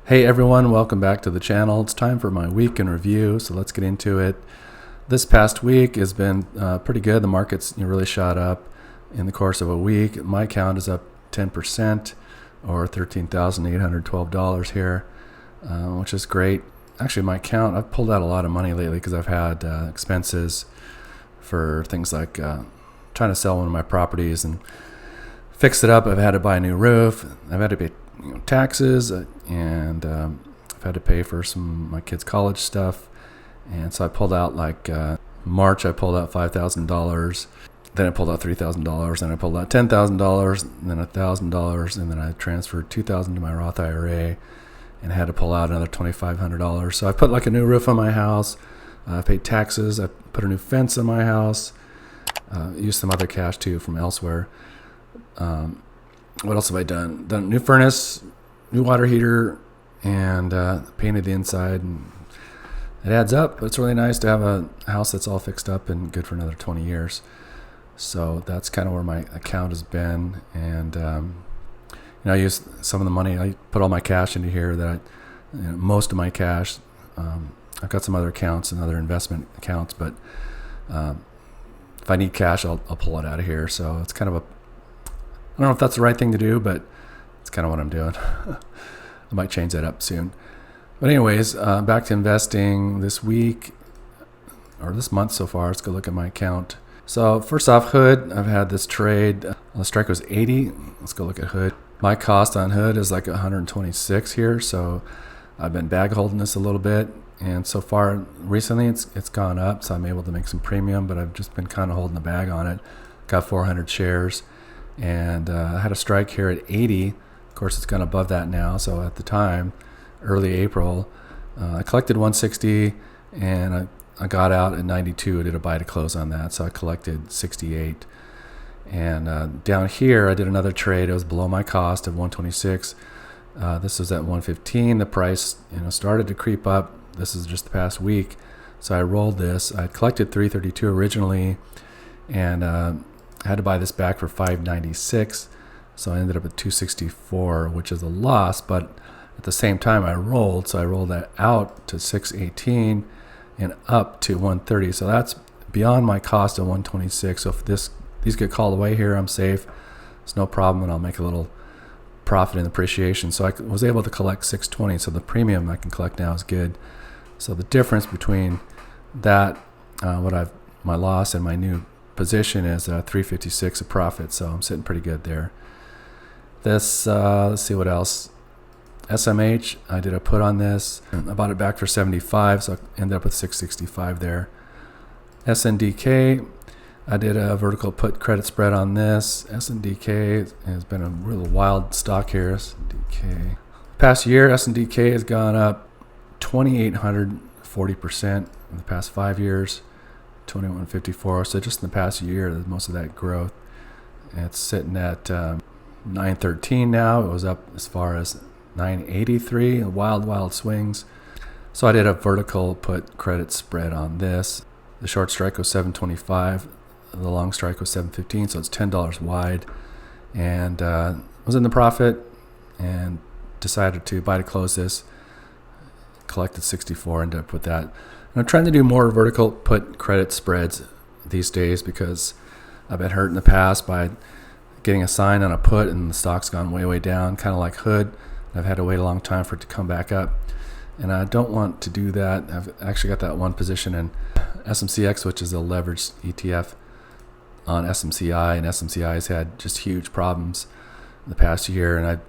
Hey everyone, welcome back to the channel. It's time for my week in review, so let's get into it. This past week has been pretty good. The market's really shot up in the course of a week. My account is up 10% or $13,812 here, which is great. Actually, my account, I've pulled out a lot of money lately because I've had expenses for things like trying to sell one of my properties and fix it up. I've had to buy a new roof. I've had to pay taxes, and I've had to pay for some of my kids' college stuff. And so I pulled out March, I pulled out $5,000. Then I pulled out $3,000. Then I pulled out $10,000. Then $1,000. And then I transferred $2,000 to my Roth IRA and had to pull out another $2,500. So I put a new roof on my house. I paid taxes. I put a new fence on my house. Used some other cash too from elsewhere. What else have I done? Done a new furnace, new water heater, and painted the inside. And it adds up. It's really nice to have a house that's all fixed up and good for another 20 years. So that's kind of where my account has been. And I use some of the money. I put all my cash into here. Most of my cash. I've got some other accounts and other investment accounts, but if I need cash, I'll pull it out of here. So it's kind of I don't know if that's the right thing to do, but it's kind of what I'm doing. I might change that up soon. But anyways, back to investing this week, or this month so far. Let's go look at my account. So first off, Hood, I've had this trade. The strike was 80. Let's go look at Hood. My cost on Hood is like 126 here, so I've been bag holding this a little bit. And so far, recently, it's gone up, so I'm able to make some premium, but I've just been kind of holding the bag on it. Got 400 shares. And I had a strike here at 80. Of course, it's gone above that now. So at the time, early April, I collected 160, and I got out at 92. I did a buy to close on that, so I collected 68. And down here, I did another trade. It was below my cost of 126. This was at 115. The price, started to creep up. This is just the past week, so I rolled this. I collected 332 originally, and I had to buy this back for $596, so I ended up at $264, which is a loss. But at the same time, I rolled that out to $618 and up to $130. So that's beyond my cost of $126. So if these get called away here, I'm safe. It's no problem, and I'll make a little profit in appreciation. So I was able to collect $620. So the premium I can collect now is good. So the difference between that, my loss and my new position is $356 of profit, so I'm sitting pretty good there. This, let's see what else. SMH, I did a put on this. I bought it back for 75, so I ended up with 665 there. SNDK, I did a vertical put credit spread on this. SNDK has been a real wild stock here. SNDK. Past year, SNDK has gone up 2,840% in the past 5 years. 2154. So just in the past year, most of that growth. It's sitting at 913 now. It was up as far as 983. Wild swings. So I did a vertical put credit spread on this. The short strike was 725. The long strike was 715. So it's $10 wide. And was in the profit and decided to buy to close this. Collected 64. Ended up with that. I'm trying to do more vertical put credit spreads these days because I've been hurt in the past by getting a sign on a put and the stock's gone way down, kind of like Hood. I've had to wait a long time for it to come back up, and I don't want to do that. I've actually got that one position in SMCX, which is a leveraged ETF on SMCI, and SMCI has had just huge problems in the past year. And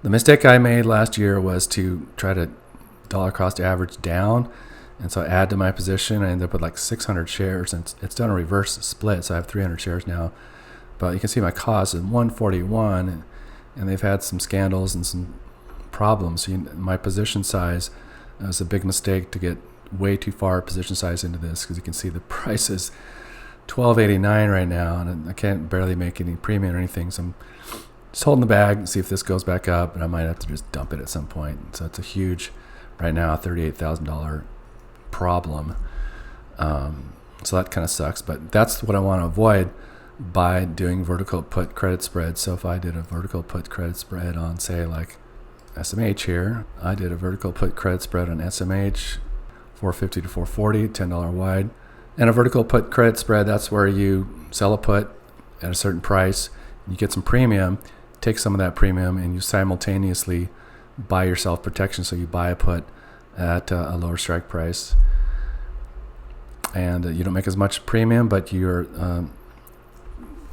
the mistake I made last year was to try to dollar cost average down. And so I add to my position. I ended up with 600 shares, and it's done a reverse split, so I have 300 shares now. But you can see my cost is 141, and they've had some scandals and some problems. So my position size was a big mistake to get way too far position size into this, because you can see the price is $12.89 right now, and I can't barely make any premium or anything. So I'm just holding the bag and see if this goes back up, and I might have to just dump it at some point. So it's a huge, right now, $38,000 problem. So that kind of sucks, but that's what I want to avoid by doing vertical put credit spread. So if I did a vertical put credit spread on, say, SMH here. I did a vertical put credit spread on SMH, 450 to 440, $10 wide. And a vertical put credit spread, that's where you sell a put at a certain price, you get some premium, take some of that premium, and you simultaneously buy yourself protection. So you buy a put at a lower strike price, and you don't make as much premium, but your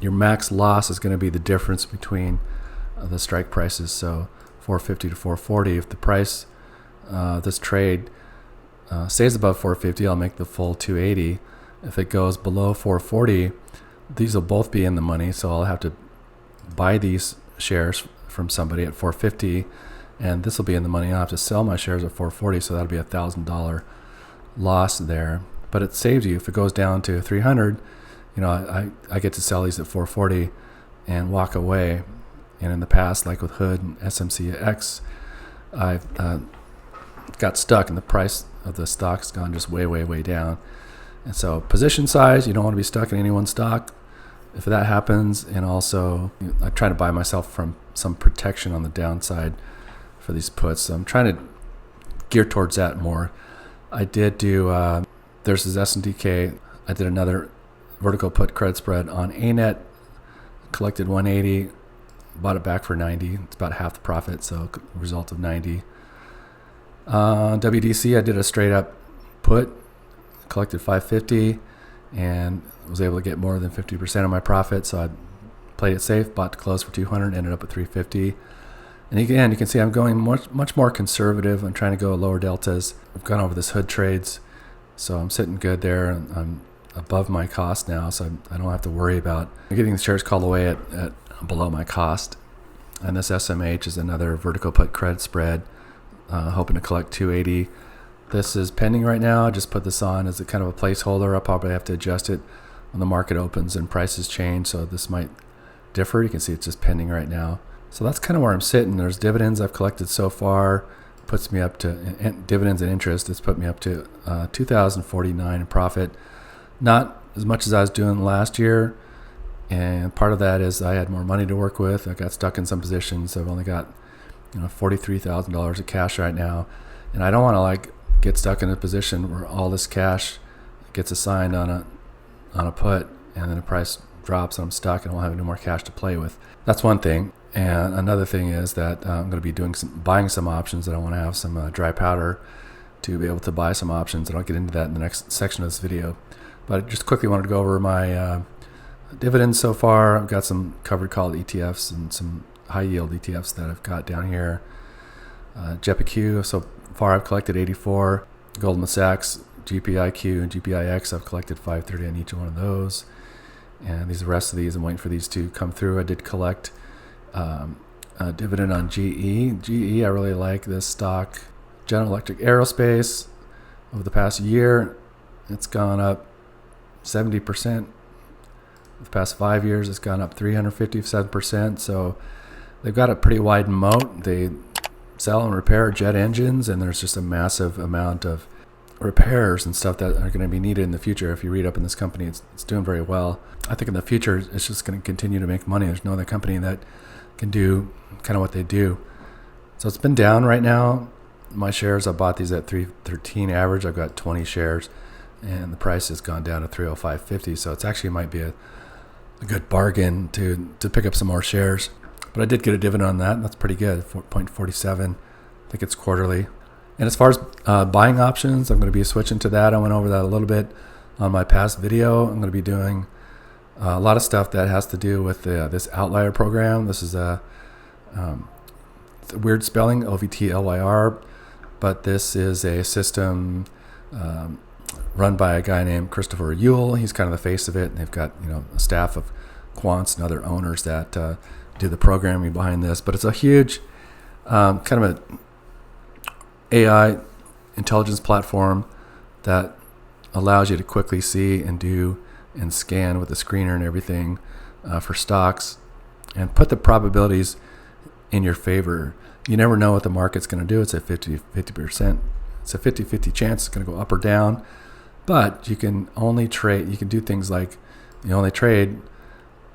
max loss is going to be the difference between the strike prices. So 450 to 440. If the price this trade stays above 450, I'll make the full 280. If it goes below 440, these will both be in the money. So I'll have to buy these shares from somebody at 450, and this will be in the money. I'll have to sell my shares at 440, so that'll be $1,000 loss there. But it saves you. If it goes down to 300, I get to sell these at 440 and walk away. And in the past, like with Hood and SMCX, I've got stuck, and the price of the stock's gone just way, way, way down. And so position size, you don't want to be stuck in any one stock if that happens. And also, I try to buy myself from some protection on the downside for these puts. So I'm trying to gear towards that more. I did do, there's this S&DK. I did another vertical put credit spread on ANET, collected 180, bought it back for 90. It's about half the profit, so a result of 90. WDC, I did a straight up put, collected 550, and was able to get more than 50% of my profit. So I played it safe, bought to close for 200, ended up at 350. And again, you can see I'm going much more conservative. I'm trying to go lower deltas. I've gone over this Hood trades, so I'm sitting good there. I'm above my cost now, so I don't have to worry about getting the shares called away at below my cost. And this SMH is another vertical put credit spread, hoping to collect 280. This is pending right now. I just put this on as a kind of a placeholder. I'll probably have to adjust it when the market opens and prices change, so this might differ. You can see it's just pending right now. So that's kind of where I'm sitting. There's dividends I've collected so far. Puts me up to dividends and interest. It's put me up to $2,049 in profit. Not as much as I was doing last year, and part of that is I had more money to work with. I got stuck in some positions. I've only got $43,000 of cash right now, and I don't want to get stuck in a position where all this cash gets assigned on a put, and then the price drops and I'm stuck and I won't have any more cash to play with. That's one thing. And another thing is that I'm going to be buying some options, that I want to have some dry powder to be able to buy some options, and I'll get into that in the next section of this video. But I just quickly wanted to go over my dividends so far. I've got some covered call ETFs and some high yield ETFs that I've got down here. JEPIQ, so far I've collected 84. Goldman Sachs, GPIQ, and GPIX, I've collected 530 on each one of those. And the rest of these, I'm waiting for these to come through. I did collect a dividend on GE. GE, I really like this stock. General Electric Aerospace, over the past year, it's gone up 70%. The past 5 years, it's gone up 357%. So they've got a pretty wide moat. They sell and repair jet engines, and there's just a massive amount of repairs and stuff that are going to be needed in the future. If you read up in this company, it's doing very well. I think in the future, it's just going to continue to make money. There's no other company that can do kind of what they do. So it's been down right now. My shares, I bought these at 313 average. I've got 20 shares, and the price has gone down to 305.50. So it's actually might be a good bargain to pick up some more shares. But I did get a dividend on that, and that's pretty good, 4.47. I think it's quarterly. And as far as buying options, I'm going to be switching to that. I went over that a little bit on my past video. I'm going to be doing a lot of stuff that has to do with this outlier program. This is a weird spelling, OVTLYR, but this is a system run by a guy named Christopher Ewell. He's kind of the face of it, and they've got a staff of quants and other owners that do the programming behind this. But it's a huge kind of a AI intelligence platform that allows you to quickly see and do and scan with the screener and everything for stocks, and put the probabilities in your favor. You never know what the market's going to do. It's a 50%. It's a 50-50 chance it's going to go up or down. But you can only trade. You can do things like you only trade.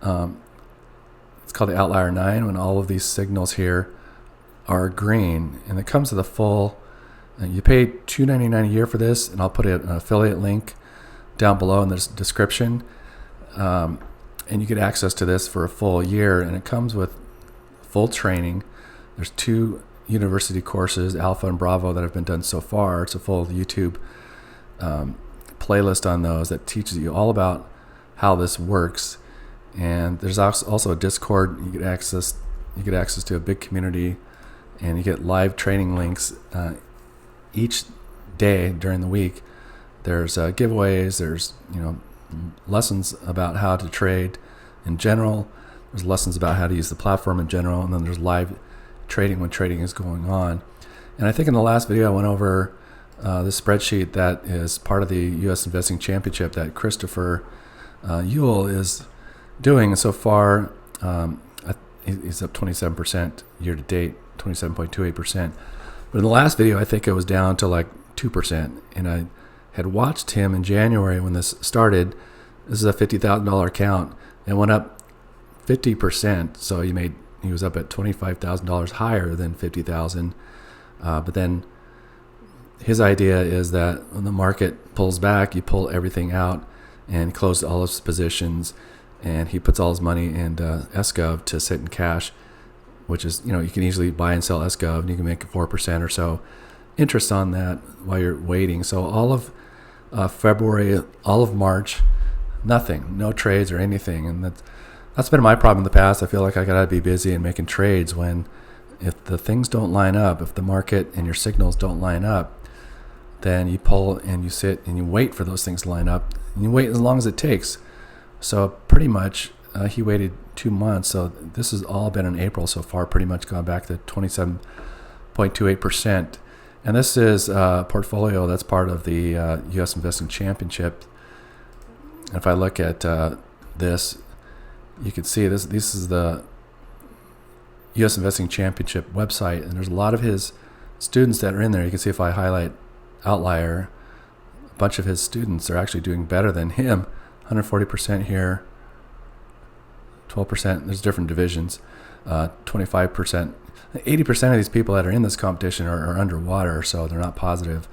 It's called the outlier 9, when all of these signals here are green, and it comes with a full. You pay $2.99 a year for this, and I'll put an affiliate link down below in the description. And you get access to this for a full year, and it comes with full training. There's 2 university courses, Alpha and Bravo, that have been done so far. It's a full YouTube playlist on those that teaches you all about how this works. And there's also a Discord. You get access to a big community, and you get live training links each day during the week. There's giveaways. There's lessons about how to trade in general. There's lessons about how to use the platform in general, and then there's live trading when trading is going on. And I think in the last video I went over this spreadsheet that is part of the U.S. Investing Championship that Christopher Ewell is doing. And so far, he's up 27% year to date, 27.28%. But in the last video, I think it was down to like 2%. And I had watched him in January when this started. This is a $50,000 account, and went up 50%. So he was up at $25,000 higher than $50,000. But then his idea is that when the market pulls back, you pull everything out and close all his positions, and he puts all his money in SGov to sit in cash, which is, you can easily buy and sell SGov, and you can make 4% or so interest on that while you're waiting. So all of February, all of March, nothing, no trades or anything. And that's been my problem in the past. I feel like I gotta be busy and making trades when, if the things don't line up, if the market and your signals don't line up, then you pull and you sit and you wait for those things to line up, and you wait as long as it takes. So pretty much he waited 2 months. So this has all been in April so far, pretty much gone back to 27.28%. And this is a portfolio that's part of the U.S. Investing Championship. If I look at this, you can see this is the U.S. Investing Championship website, and there's a lot of his students that are in there. You can see if I highlight outlier, a bunch of his students are actually doing better than him. 140% here, 12%. There's different divisions. 25%. 80% of these people that are in this competition are underwater, so they're not positive.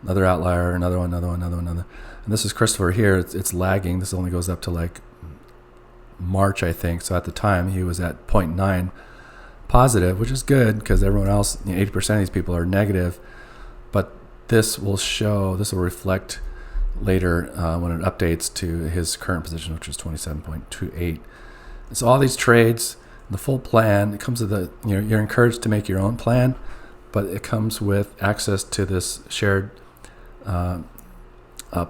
Another outlier, another one. And this is Christopher here. It's lagging. This only goes up to like March, I think. So at the time, he was at 0.9 positive, which is good because everyone else, 80% of these people are negative. But this will reflect later when it updates to his current position, which is 27.28. So all these trades, the full plan, it comes with you're encouraged to make your own plan, but it comes with access to this shared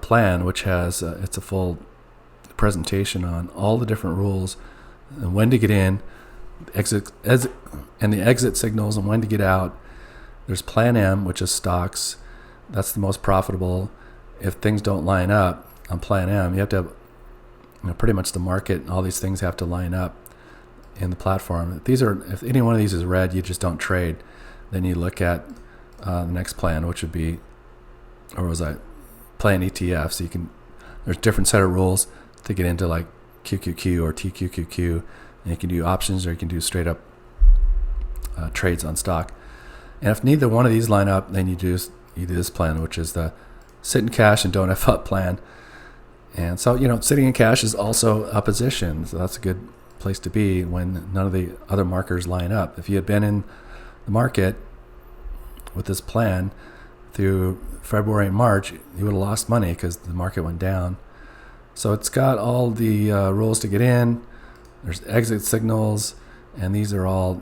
plan, which has it's a full presentation on all the different rules and when to get in, and the exit signals, and when to get out. There's Plan M, which is stocks. That's the most profitable. If things don't line up on Plan M, you have to have pretty much the market and all these things have to line up in the platform. If any one of these is red, you just don't trade. Then you look at the next plan, which would be, Plan ETFs. There's different set of rules to get into like QQQ or TQQQ, and you can do options or you can do straight up trades on stock. And if neither one of these line up, then you do this plan, which is the sit in cash and don't F up plan. And so, sitting in cash is also a position. So that's a good place to be when none of the other markers line up. If you had been in the market with this plan through February and March, you would have lost money because the market went down. So it's got all the rules to get in. There's exit signals, and these are all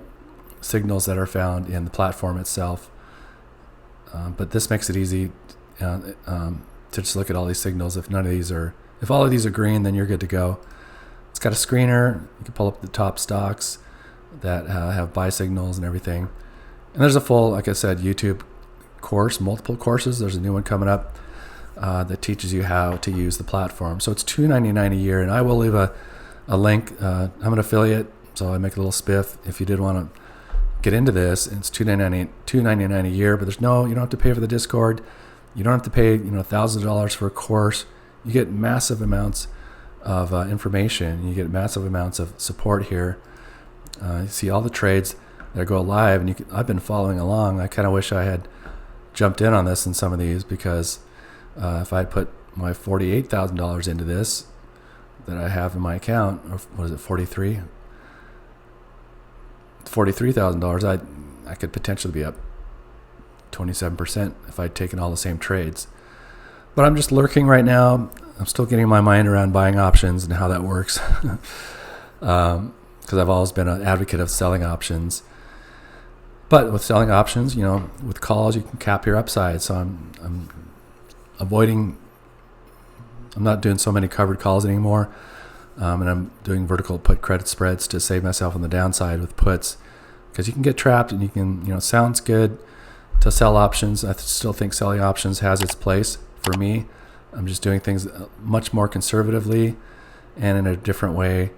signals that are found in the platform itself. But this makes it easy to just look at all these signals. If all of these are green, then you're good to go. It's got a screener. You can pull up the top stocks that have buy signals and everything. And there's a full, like I said, YouTube course, multiple courses. There's a new one coming up that teaches you how to use the platform. So it's $2.99 a year, and I will leave a link. I'm an affiliate, so I make a little spiff. If you did want to get into this, it's $2.99 a year, but you don't have to pay for the Discord. You don't have to pay $1,000 for a course. You get massive amounts of information. You get massive amounts of support here. You see all the trades. that go live, and I've been following along. I kind of wish I had jumped in on this in some of these, because if I put my $48,000 into this that I have in my account, or what is it, $43,000, I could potentially be up 27% if I'd taken all the same trades. But I'm just lurking right now. I'm still getting my mind around buying options and how that works, because I've always been an advocate of selling options. But with selling options, with calls, you can cap your upside. So I'm avoiding. I'm not doing so many covered calls anymore, and I'm doing vertical put credit spreads to save myself on the downside with puts, because you can get trapped, and you can, it sounds good to sell options. I still think selling options has its place for me. I'm just doing things much more conservatively and in a different way,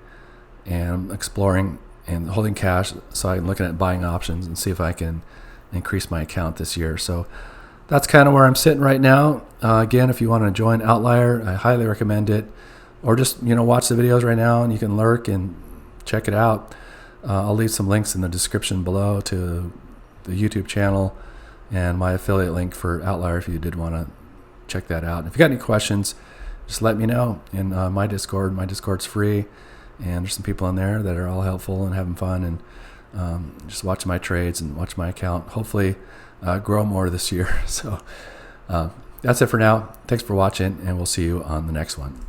and I'm exploring and holding cash. So I'm looking at buying options and see if I can increase my account this year. So that's kind of where I'm sitting right now. Again, if you want to join Outlier, I highly recommend it. Or just, watch the videos right now, and you can lurk and check it out. I'll leave some links in the description below to the YouTube channel and my affiliate link for Outlier if you did want to check that out. If you got any questions, just let me know in my Discord. My Discord's free, and there's some people in there that are all helpful and having fun, and just watch my trades and watch my account. Hopefully grow more this year. So that's it for now. Thanks for watching, and we'll see you on the next one.